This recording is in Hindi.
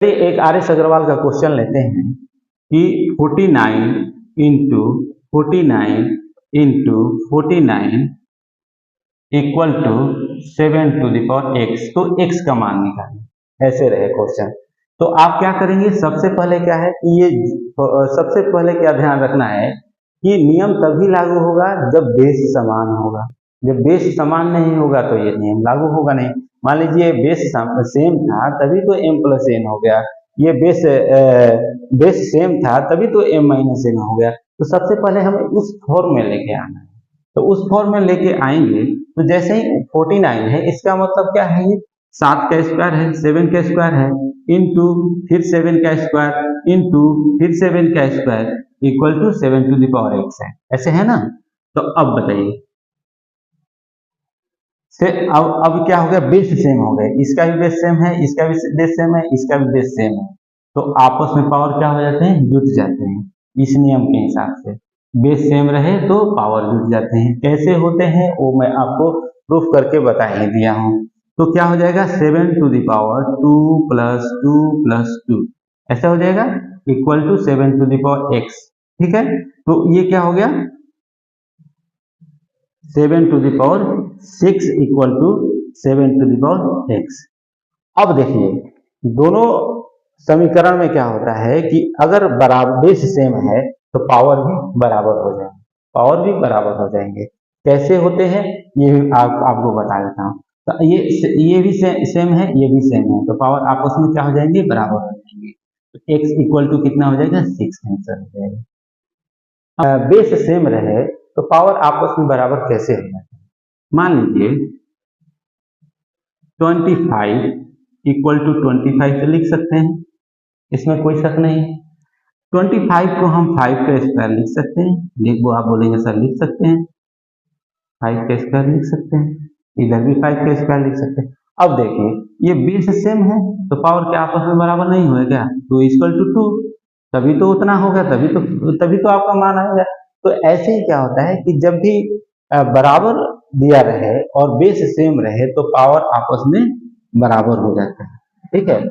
चलिए एक आर एस अग्रवाल का क्वेश्चन लेते हैं कि 49 into 49 equal to 7 to the power X. तो एक्स का मान निकालें, ऐसे रहे क्वेश्चन। तो आप क्या करेंगे, सबसे पहले क्या है कि ये सबसे पहले क्या ध्यान रखना है कि नियम तभी लागू होगा जब बेस समान होगा। जब बेस समान नहीं होगा तो ये नियम लागू होगा नहीं। मान लीजिए बेस सेम था तभी तो m प्लस n हो गया, ये बेस सेम था तभी तो m माइनस n हो गया। तो सबसे पहले हमें उस फॉर्म में लेके आना है। तो उस फॉर्म में लेके आएंगे तो जैसे ही 49 है, इसका मतलब क्या है, ये 7 का स्क्वायर है, 7 का स्क्वायर है, इंटू फिर 7 का स्क्वायर इंटू फिर 7 का square equal to 7 to the power X है। ऐसे है ना। तो अब बताइए से अब क्या हो गया, बेस सेम हो गए, इसका भी बेस सेम है, इसका भी बेस सेम है, इसका भी बेस सेम है। तो आपस में पावर क्या हो जाते हैं, जुट जाते हैं। इस नियम के हिसाब से बेस सेम रहे तो पावर जुट जाते हैं। कैसे होते हैं वो मैं आपको प्रूफ करके बता ही दिया हूँ। तो क्या हो जाएगा, 7 to the power 2 plus 2 plus 2 ऐसा हो जाएगा equal to 7 to the power X. ठीक है, तो ये क्या हो गया, 7 to the power 6 equal to 7 to the power X. अब देखिए दोनों समीकरण में क्या होता है कि अगर बराबर बेस सेम है तो पावर भी बराबर हो जाएंगे, पावर भी बराबर हो जाएंगे। कैसे होते हैं ये आपको बता देता हूँ। तो ये भी सेम है, ये भी सेम है, तो पावर आपस में क्या हो जाएंगे, बराबर हो जाएंगे। तो एक्स इक्वल टू कितना हो जाएगा, 6 आंसर हो जाएगा। बेस सेम रहे तो पावर आपस में बराबर कैसे होगा। मान लीजिए 25 इक्वल टू 25 से लिख सकते हैं, इसमें कोई शक नहीं। 25 को हम 5 का स्क्वायर लिख सकते हैं, वो आप बोलेंगे सर लिख सकते हैं, 5 का स्क्वायर लिख सकते हैं, इधर भी 5 का स्क्वायर लिख सकते हैं। अब देखिए ये बेस सेम है तो पावर क्या आपस में बराबर नहीं हुए क्या, 2 इक्वल टू 2, तभी तो उतना होगा, तभी तो आपका मान आएगा। तो ऐसे ही क्या होता है कि जब भी बराबर दिया रहे और बेस सेम रहे तो पावर आपस में बराबर हो जाता है। ठीक है।